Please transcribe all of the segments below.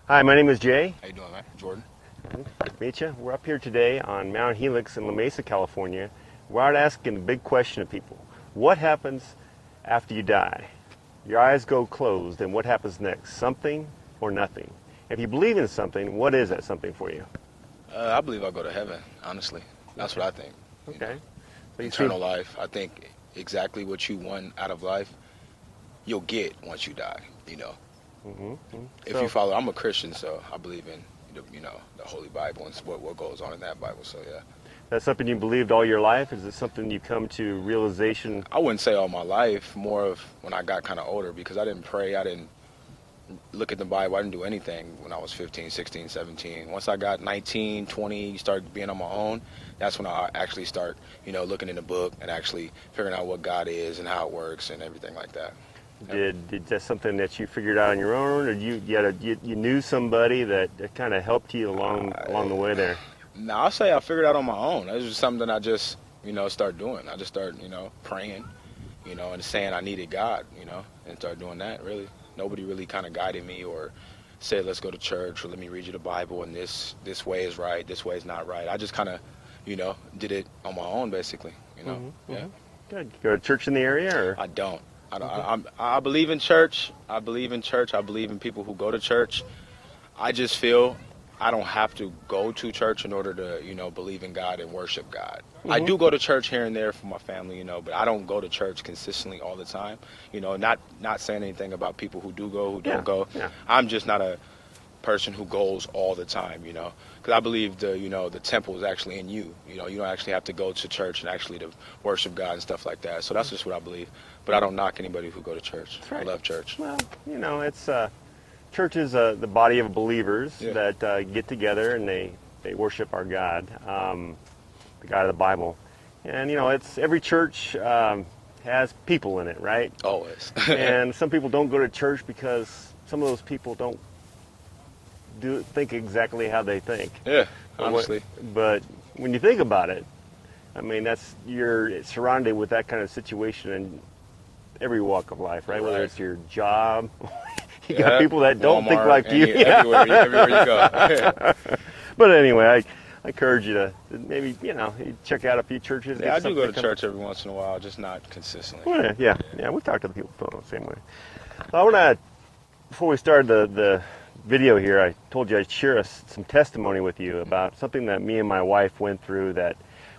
Hi, my name is Jay. How you doing, man? Jordan. Good to meet you. We're up here today on Mount Helix in La Mesa, California. We're out asking the big question of people. What happens after you die? Your eyes go closed, and what happens next? Something or nothing? If you believe in something, what is that something for you? I believe I'll go to heaven, honestly. That's what I think. Okay. So Eternal life. I think exactly what you want out of life, you'll get once you die, If you follow, I'm a Christian, so I believe in, the Holy Bible and what goes on in that Bible, so yeah. That's something you believed all your life? Is it something you come to realization? I wouldn't say all my life, more of when I got kind of older, because I didn't pray, I didn't look at the Bible, I didn't do anything when I was 15, 16, 17. Once I got 19, 20, started being on my own, that's when I actually start, looking in the book and actually figuring out what God is and how it works and everything like that. Did that something that you figured out on your own, or you knew somebody that kind of helped you along the way there? No, I'll say I figured it out on my own. It was just something that I just, started doing. I just started, praying, and saying I needed God, and started doing that, really. Nobody really kind of guided me or said, let's go to church, or let me read you the Bible, and this way is right, this way is not right. I just kind of, did it on my own, basically, Yeah. Good. You go to church in the area, or? I don't. I believe in church. I believe in church. I believe in people who go to church. I just feel I don't have to go to church in order to, believe in God and worship God. I do go to church here and there for my family, but I don't go to church consistently all the time. Not saying anything about people who do go, who don't go. Yeah. I'm just not a person who goes all the time, because I believe the temple is actually in you. You don't actually have to go to church and actually to worship God and stuff like that. So that's just what I believe. But I don't knock anybody who go to church. That's right. I love church. Well, it's church is the body of believers that get together and they worship our God, the God of the Bible. And it's every church has people in it, right? Always. And some people don't go to church because some of those people don't think exactly how they think. Yeah, honestly. But when you think about it, I mean, you're surrounded with that kind of situation in every walk of life, right? Whether it's your job, you got people that don't think like you. Everywhere you go. But anyway, I encourage you to maybe, you check out a few churches. Yeah, I do go to church every once in a while, just not consistently. Well, yeah, we talk to the people the same way. I want to, before we started the video here, I told you I'd share some testimony with you about something that me and my wife went through. That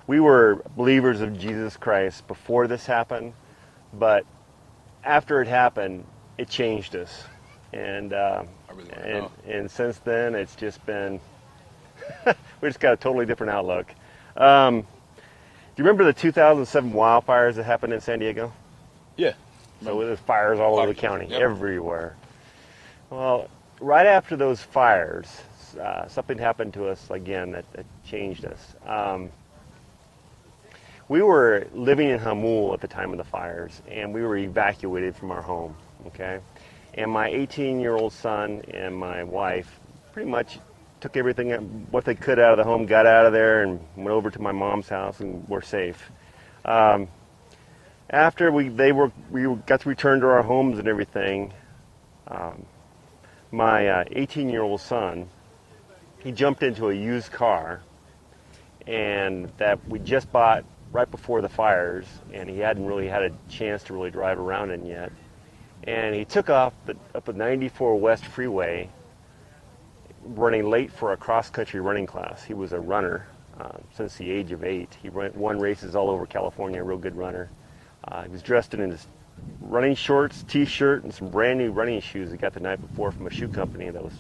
we were believers of Jesus Christ before this happened, but after it happened, it changed us. And and since then, it's just been we just got a totally different outlook. Do you remember the 2007 wildfires that happened in San Diego? Yeah. So there's fires all over the county, everywhere. Well, right after those fires, something happened to us again that changed us. We were living in Hamul at the time of the fires, and we were evacuated from our home, okay? And my 18-year-old son and my wife pretty much took everything, what they could out of the home, got out of there, and went over to my mom's house, and we're safe. After we got to return to our homes and everything, my 18-year-old son, he jumped into a used car, and that we just bought right before the fires, and he hadn't really had a chance to really drive around in yet. And he took off up the 94 West Freeway, running late for a cross-country running class. He was a runner since the age of 8. He won races all over California, a real good runner. He was dressed in his running shorts, t-shirt, and some brand new running shoes he got the night before from a shoe company that was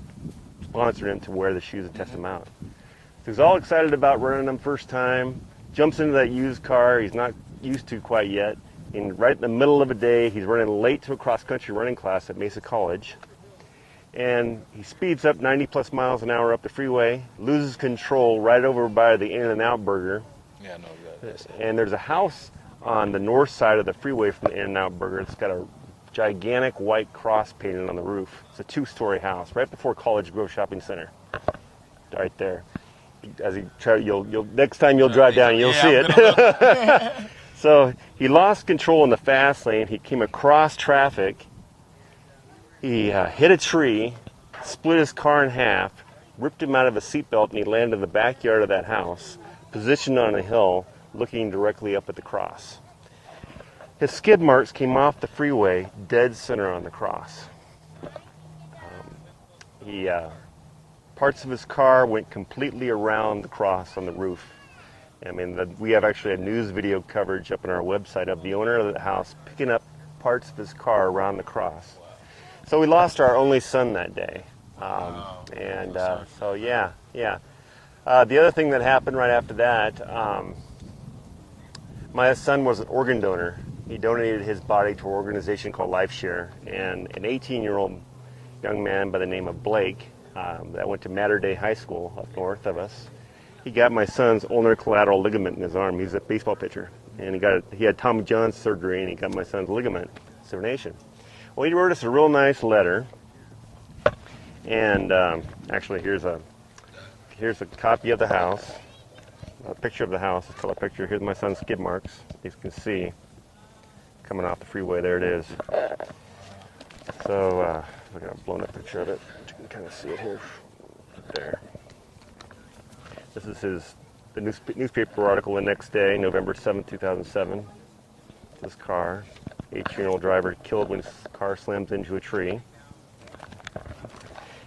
sponsoring him to wear the shoes and test them out. So he was all excited about running them first time, jumps into that used car he's not used to quite yet, and right in the middle of a day, he's running late to a cross-country running class at Mesa College, and he speeds up 90 plus miles an hour up the freeway, loses control right over by the In-N-Out Burger. Yeah, I know that. And there's a house on the north side of the freeway from the In-N-Out Burger. It's got a gigantic white cross painted on the roof. It's a 2-story house right before College Grove Shopping Center, right there. As you'll next time you'll drive down, you'll see it. So he lost control in the fast lane. He came across traffic. He hit a tree, split his car in half, ripped him out of a seatbelt, and he landed in the backyard of that house, positioned on a hill, looking directly up at the cross. His skid marks came off the freeway, dead center on the cross. Parts of his car went completely around the cross on the roof. I mean, we have actually a news video coverage up on our website of the owner of the house picking up parts of his car around the cross. So we lost our only son that day. So yeah. The other thing that happened right after that, my son was an organ donor. He donated his body to an organization called LifeShare, and an 18-year-old young man by the name of Blake that went to Mater Dei High School up north of us. He got my son's ulnar collateral ligament in his arm. He's a baseball pitcher, and he had Tommy John surgery, and he got my son's ligament separation. Well, he wrote us a real nice letter, and actually here's a copy of the house, a picture of the house. It's called a picture. Here's my son's skid marks. As you can see, coming off the freeway. There it is. So look at a blown up picture of it. You can kind of see it here. There. This is the newspaper article the next day, November 7, 2007. This car, 18-year-old driver killed when his car slams into a tree.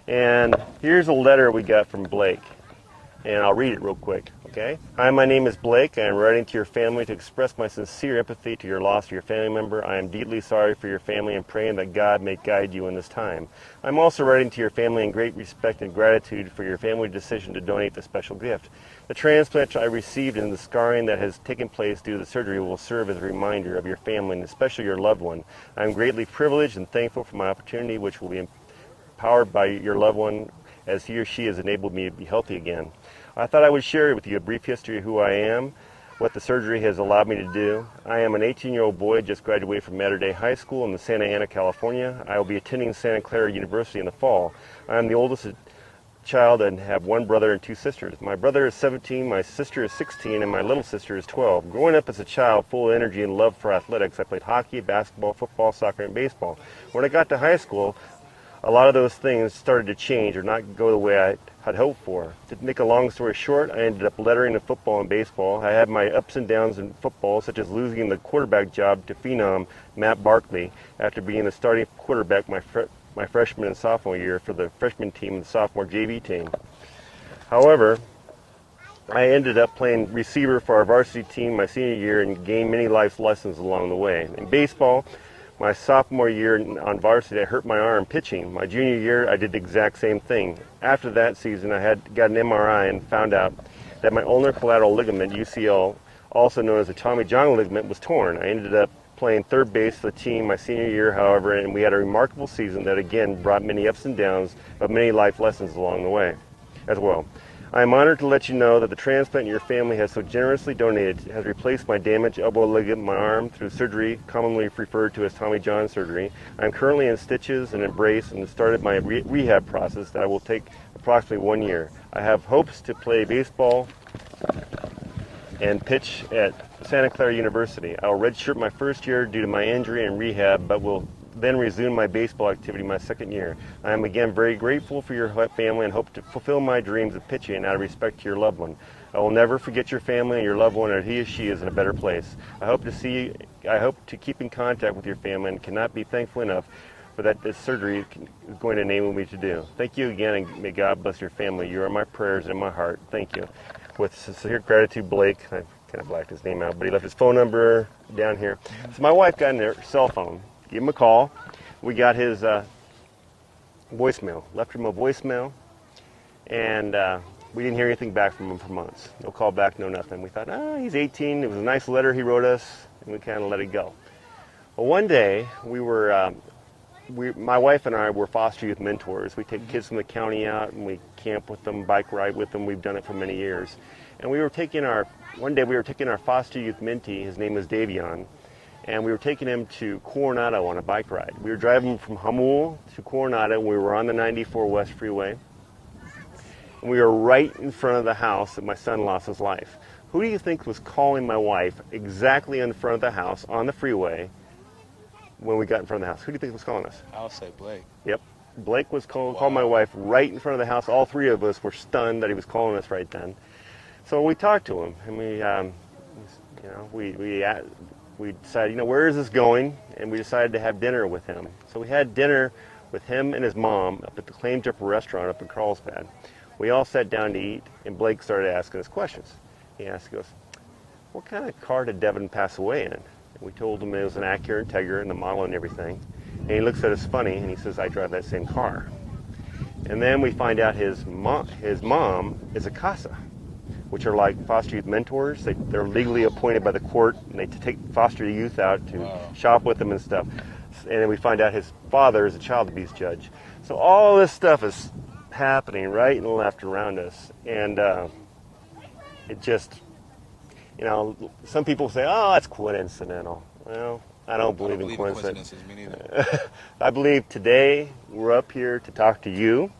And here's a letter we got from Blake, and I'll read it real quick, okay? Hi, my name is Blake. I am writing to your family to express my sincere empathy to your loss of your family member. I am deeply sorry for your family and praying that God may guide you in this time. I'm also writing to your family in great respect and gratitude for your family decision to donate the special gift. The transplant I received and the scarring that has taken place due to the surgery will serve as a reminder of your family and especially your loved one. I am greatly privileged and thankful for my opportunity, which will be empowered by your loved one as he or she has enabled me to be healthy again. I thought I would share with you a brief history of who I am, what the surgery has allowed me to do. I am an 18-year-old boy just graduated from Mater Dei High School in Santa Ana, California. I will be attending Santa Clara University in the fall. I am the oldest child and have one brother and two sisters. My brother is 17, my sister is 16, and my little sister is 12. Growing up as a child full of energy and love for athletics, I played hockey, basketball, football, soccer, and baseball. When I got to high school, a lot of those things started to change or not go the way I had hoped for. To make a long story short, I ended up lettering in football and baseball. I had my ups and downs in football, such as losing the quarterback job to phenom Matt Barkley after being the starting quarterback my freshman and sophomore year for the freshman team and the sophomore JV team. However, I ended up playing receiver for our varsity team my senior year and gained many life lessons along the way. In baseball, my sophomore year on varsity, I hurt my arm pitching. My junior year, I did the exact same thing. After that season, I got an MRI and found out that my ulnar collateral ligament, UCL, also known as the Tommy John ligament, was torn. I ended up playing third base for the team my senior year, however, and we had a remarkable season that again brought many ups and downs, but many life lessons along the way as well. I am honored to let you know that the transplant your family has so generously donated has replaced my damaged elbow ligament in my arm through surgery, commonly referred to as Tommy John surgery. I am currently in stitches and a brace and started my rehab process that will take approximately 1 year. I have hopes to play baseball and pitch at Santa Clara University. I will redshirt my first year due to my injury and rehab, but will then resume my baseball activity my second year. I am again very grateful for your family and hope to fulfill my dreams of pitching out of respect to your loved one. I will never forget your family and your loved one, or he or she is in a better place. I hope to keep in contact with your family and cannot be thankful enough for that this surgery is going to enable me to do. Thank you again, and may God bless your family. You are my prayers and my heart. Thank you. With sincere gratitude, Blake. I kind of blacked his name out, but he left his phone number down here. So my wife got in their cell phone. Gave him a call. We got his voicemail. Left him a voicemail, and we didn't hear anything back from him for months. No call back, no nothing. We thought, he's 18. It was a nice letter he wrote us, and we kind of let it go. Well, one day my wife and I were foster youth mentors. We take kids from the county out and we camp with them, bike ride with them. We've done it for many years. And one day we were taking our foster youth mentee. His name is Davion. And we were taking him to Coronado on a bike ride. We were driving from Hamul to Coronado. We were on the 94 West Freeway. And we were right in front of the house that my son lost his life. Who do you think was calling my wife exactly in front of the house on the freeway when we got in front of the house? Who do you think was calling us? I'll say Blake. Yep. Blake was called my wife right in front of the house. All three of us were stunned that he was calling us right then. So we talked to him, and we decided, where is this going? And we decided to have dinner with him. So we had dinner with him and his mom up at the Claim Jumper restaurant up in Carlsbad. We all sat down to eat, and Blake started asking us questions. He goes, what kind of car did Devin pass away in? And we told him it was an Acura Integra and the model and everything. And he looks at us funny, and he says, I drive that same car. And then we find out his mom is a CASA, which are like foster youth mentors. They're legally appointed by the court, and they take foster youth out to shop with them and stuff. And then we find out his father is a child abuse judge. So all this stuff is happening right and left around us. And it just, some people say, oh, that's coincidental. Well, I don't believe in coincidences. Me neither. I believe today we're up here to talk to you.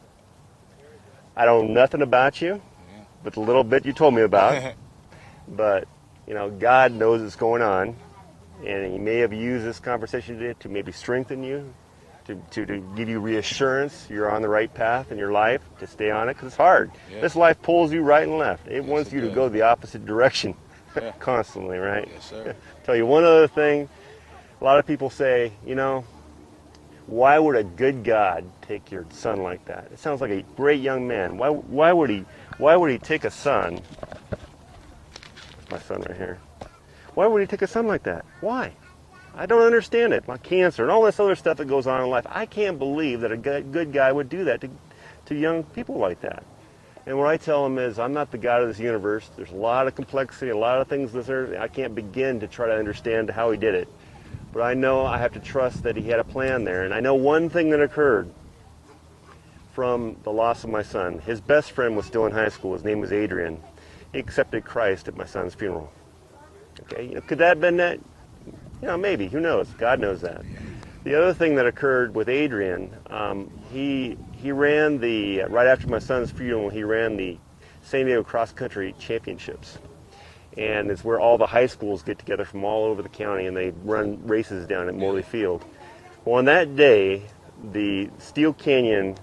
I don't know nothing about you, but the little bit you told me about. But, God knows what's going on. And he may have used this conversation today to maybe strengthen you, to give you reassurance you're on the right path in your life, to stay on it, because it's hard. Yeah. This life pulls you right and left. It wants you to go the opposite direction constantly, right? Yes, sir. Tell you one other thing. A lot of people say, why would a good God take your son like that? It sounds like a great young man. Why would he take a son? That's my son right here. Why would he take a son like that? Why? I don't understand it. Like cancer and all this other stuff that goes on in life. I can't believe that a good guy would do that to young people like that. And what I tell him is, I'm not the God of this universe. There's a lot of complexity, a lot of things that I can't begin to try to understand how he did it. But I know I have to trust that he had a plan there. And I know one thing that occurred from the loss of my son. His best friend was still in high school. His name was Adrian. He accepted Christ at my son's funeral. Okay, could that have been that? Maybe. Who knows? God knows that. The other thing that occurred with Adrian, he ran right after my son's funeral, he ran the San Diego Cross Country Championships. And it's where all the high schools get together from all over the county, and they run races down at Morley Field. Well, on that day, the Steel Canyon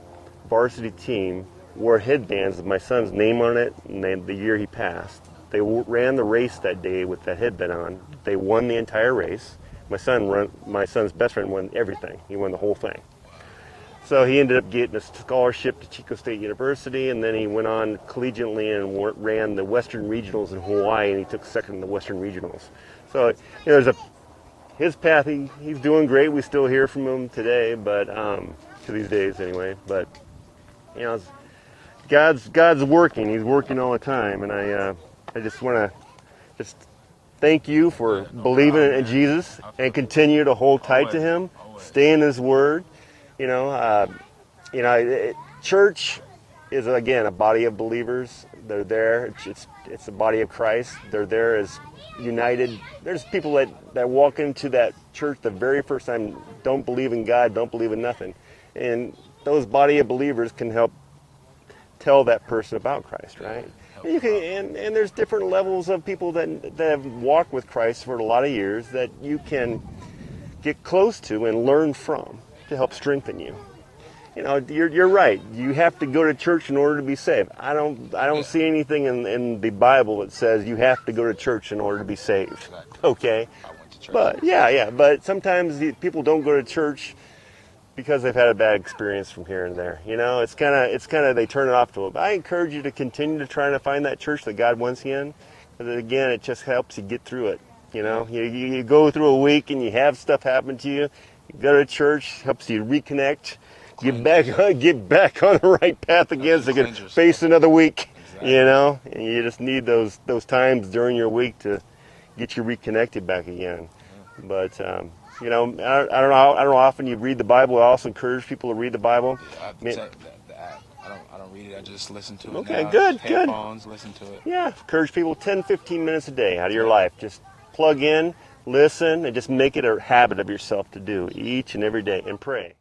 varsity team wore headbands with my son's name on it and the year he passed. They ran the race that day with that headband on. They won the entire race. My son's best friend won everything. He won the whole thing. So he ended up getting a scholarship to Chico State University, and then he went on collegiately and ran the Western Regionals in Hawaii, and he took second in the Western Regionals. So there's his path. He's doing great. We still hear from him today, but to these days anyway. But God's working. He's working all the time, and I just want to thank you for believing in Jesus and continue to hold tight to Him, stay in His Word. Church is again a body of believers. They're there. It's the body of Christ. They're there as united. There's people that walk into that church the very first time, don't believe in God, don't believe in nothing, and those body of believers can help tell that person about Christ, right? You can, and there's different levels of people that have walked with Christ for a lot of years that you can get close to and learn from to help strengthen you. You're right. You have to go to church in order to be saved. I don't see anything in the Bible that says you have to go to church in order to be saved. Okay, I went to church. But but sometimes people don't go to church because they've had a bad experience from here and there. It's kind of they turn it off to it. But I encourage you to continue to try to find that church that God wants you in, because again, it just helps you get through it. You go through a week and you have stuff happen to you. You go to church, helps you reconnect, get back on the right path again, so you can face another week. Exactly. And you just need those times during your week to get you reconnected back again. Yeah. But I don't know how often you read the Bible. I also encourage people to read the Bible. Yeah, I don't read it. I just listen to it. Okay, now. good. Headphones, listen to it. Yeah, encourage people 10, 15 minutes a day out of your life. Just plug in, listen, and just make it a habit of yourself to do each and every day, and pray.